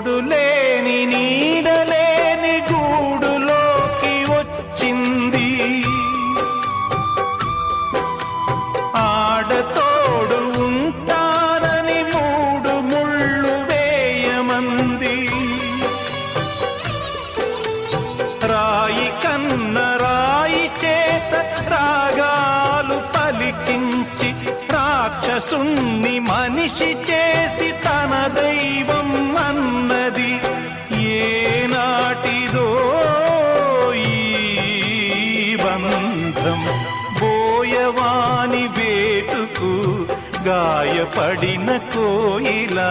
తోడులేని నీడలేని గూడులోకి వచ్చింది. ఆడతోడు ఉంటానని మూడు ముళ్ళు వేయమంది. రాయి కన్న రాయి చేత రాగాలు పలికించి రాక్షసుణ్ణి మనిషి చేసి తన దైవం అన్నది. ఏనాటిదో ఈ బంధం బోయవాని వేటుకు గాయపడిన కోయిలా.